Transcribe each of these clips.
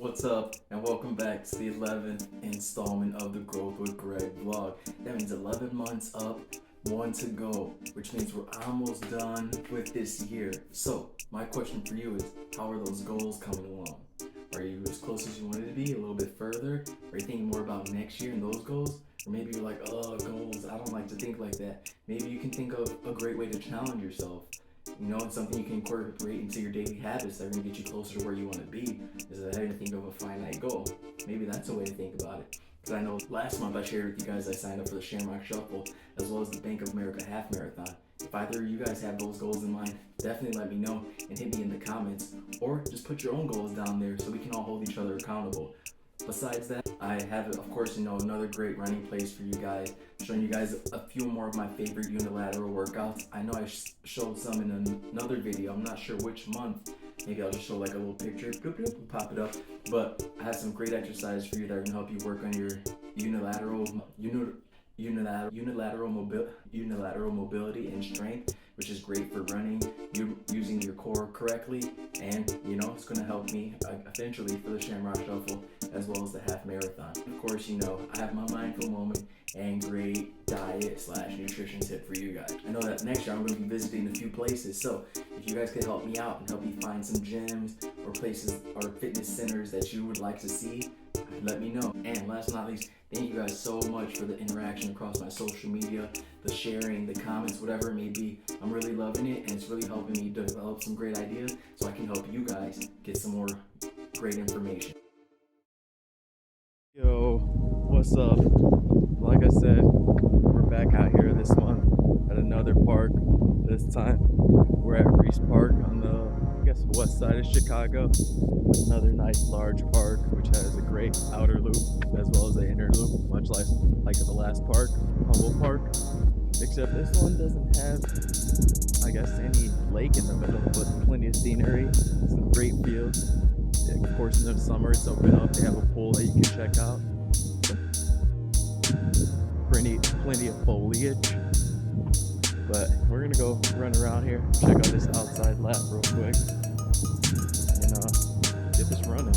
What's up, and welcome back to the 11th installment of the Growth with Greg vlog. That means 11 months up, 1 to go, which means we're almost done with this year. So, my question for you is, how are those goals coming along? Are you as close as you wanted to be, a little bit further? Are you thinking more about next year and those goals? Or maybe you're like, oh, goals, I don't like to think like that. Maybe you can think of a great way to challenge yourself. You know, it's something you can incorporate into your daily habits that are going to get you closer to where you want to be, instead of having to think of a finite goal. Maybe that's a way to think about it. Because I know last month I shared with you guys I signed up for the Shamrock Shuffle as well as the Bank of America Half Marathon. If either of you guys have those goals in mind, definitely let me know and hit me in the comments. Or just put your own goals down there so we can all hold each other accountable. Besides that, I have, of course, another great running place for you guys, showing you guys a few more of my favorite unilateral workouts. I know I showed some in another video. I'm not sure which month. Maybe I'll just show like a little picture, and pop it up. But I have some great exercises for you that are gonna help you work on your unilateral mobility and strength, which is great for running, using your core correctly, and it's going to help me eventually for the Shamrock Shuffle as well as the half marathon. Of course, I have my mindful moment and great diet / nutrition tip for you guys. I know that next year I'm going to be visiting a few places, so if you guys could help me out and help me find some gyms or places or fitness centers that you would like to see, let me know. And last but not least, thank you guys so much for the interaction across my social media, the sharing, the comments, whatever it may be. I'm really loving it, and it's really helping me develop some great ideas so I can help you guys get some more great information. Yo, what's up? Like I said, we're back out here this month at another park. This time we're at Reese Park on the, west side of Chicago. Another nice large park which has a great outer loop as well as the inner loop, much like the last park, Humboldt Park. Except this one doesn't have, any lake in the middle, but plenty of scenery, some great views. Of course, in the summer it's open up. They have a pool that you can check out. Plenty of foliage. But we're gonna go run around here, check out this outside lap real quick, and get this running.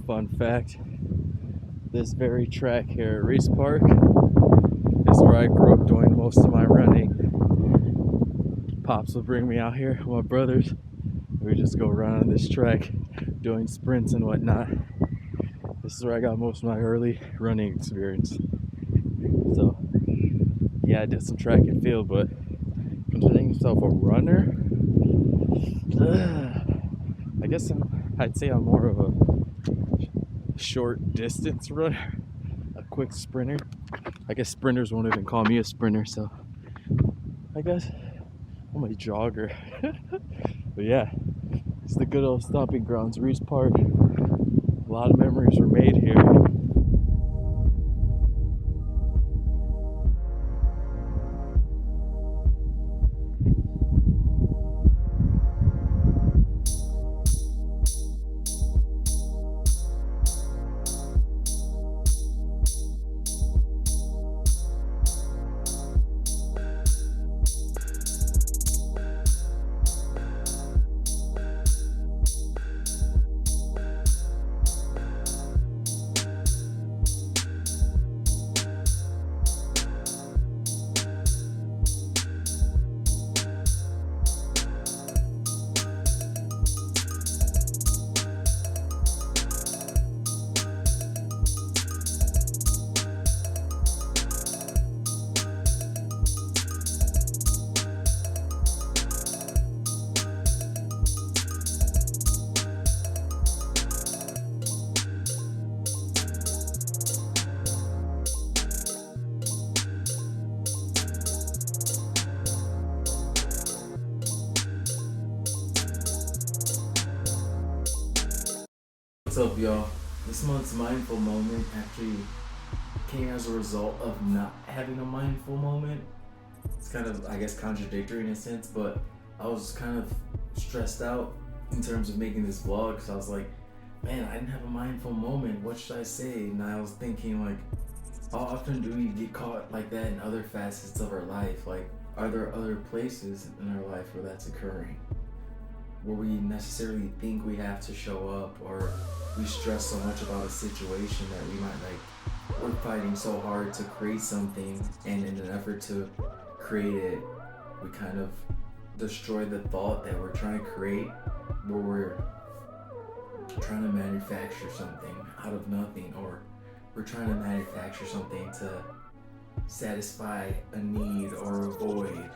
Fun fact, this very track here at Reese Park is where I grew up doing most of my running. Pops would bring me out here with my brothers. We just go run on this track doing sprints and whatnot. This is where I got most of my early running experience. So yeah, I did some track and field, but considering yourself a runner, I'd say I'm more of a short distance runner, a quick sprinter. I guess sprinters won't even call me a sprinter, so I guess I'm a jogger. But yeah, it's the good old stomping grounds, Reese Park. A lot of memories were made here. What's up, y'all? This month's mindful moment actually came as a result of not having a mindful moment. It's kind of, I guess, contradictory in a sense, but I was kind of stressed out in terms of making this vlog because I was like, man, I didn't have a mindful moment. What should I say? And I was thinking, like, how often do we get caught like that in other facets of our life? Like, are there other places in our life where that's occurring? Where we necessarily think we have to show up, or we stress so much about a situation that we might, like, we're fighting so hard to create something, and in an effort to create it, we kind of destroy the thought that we're trying to create, where we're trying to manufacture something out of nothing, or we're trying to manufacture something to satisfy a need or a void,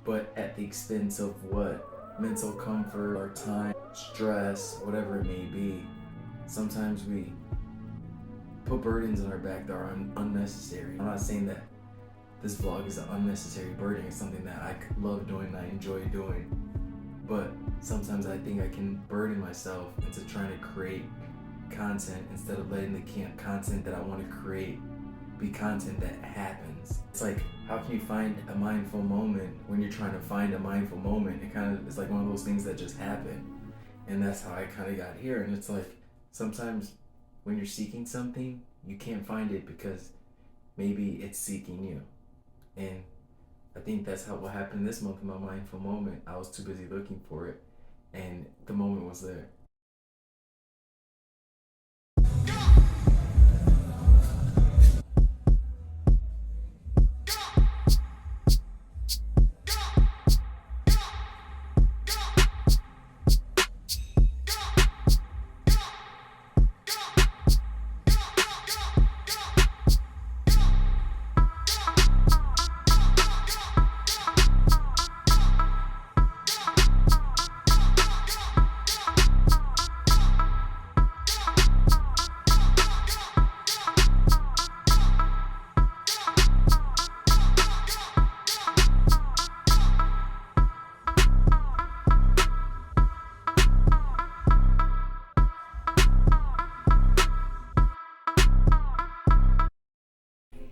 but at the expense of what? Mental comfort, our time, stress, whatever it may be. Sometimes we put burdens on our back that are unnecessary. I'm not saying that this vlog is an unnecessary burden. It's something that I love doing and I enjoy doing. But sometimes I think I can burden myself into trying to create content instead of letting the content that I want to create be content that happens. It's like, how can you find a mindful moment when you're trying to find a mindful moment? It kind of is like one of those things that just happen. And that's how I kind of got here. And it's like, sometimes when you're seeking something, you can't find it because maybe it's seeking you. And I think that's what happened this month in my mindful moment. I was too busy looking for it, and the moment was there.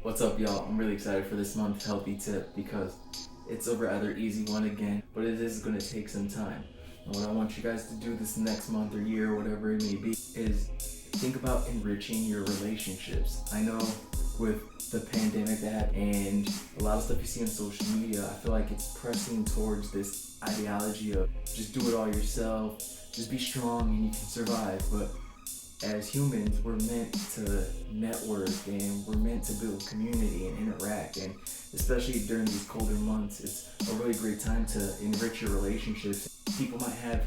What's up, y'all? I'm really excited for this month's healthy tip because it's a rather easy one again, but it is going to take some time. And what I want you guys to do this next month or year, whatever it may be, is think about enriching your relationships. I know with the pandemic that and a lot of stuff you see on social media, I feel like it's pressing towards this ideology of just do it all yourself, just be strong and you can survive. But as humans, we're meant to network and we're meant to build community and interact, and especially during these colder months, it's a really great time to enrich your relationships. People might have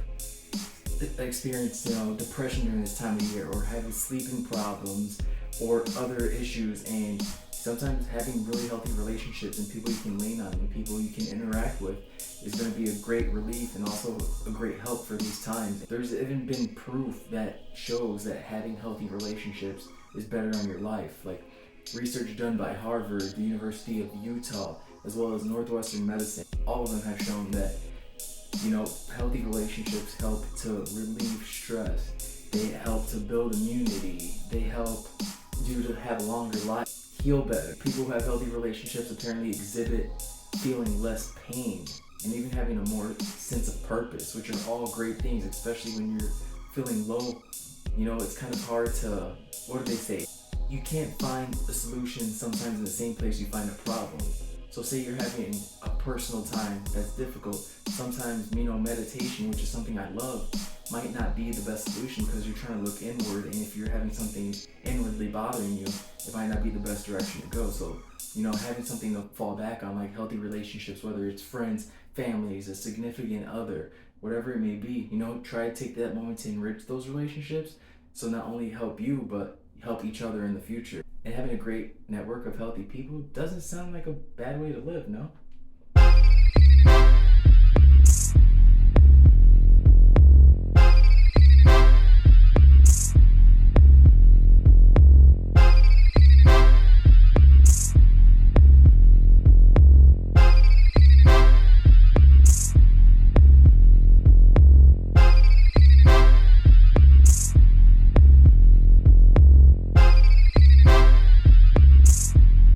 experienced, depression during this time of year, or having sleeping problems or other issues, and sometimes having really healthy relationships and people you can lean on and people you can interact with is going to be a great relief and also a great help for these times. There's even been proof that shows that having healthy relationships is better on your life. Like research done by Harvard, the University of Utah, as well as Northwestern Medicine, all of them have shown that, healthy relationships help to relieve stress. They help to build immunity. They help you to have a longer life, heal better. People who have healthy relationships apparently exhibit feeling less pain and even having a more sense of purpose, which are all great things, especially when you're feeling low. It's kind of hard to, what do they say? You can't find a solution sometimes in the same place you find a problem. So say you're having a personal time that's difficult. Sometimes, meditation, which is something I love, might not be the best solution because you're trying to look inward, and if you're having something inwardly bothering you, it might not be the best direction to go. So, having something to fall back on, like healthy relationships, whether it's friends, families, a significant other, whatever it may be, try to take that moment to enrich those relationships, so not only help you, but help each other in the future. And having a great network of healthy people doesn't sound like a bad way to live, no?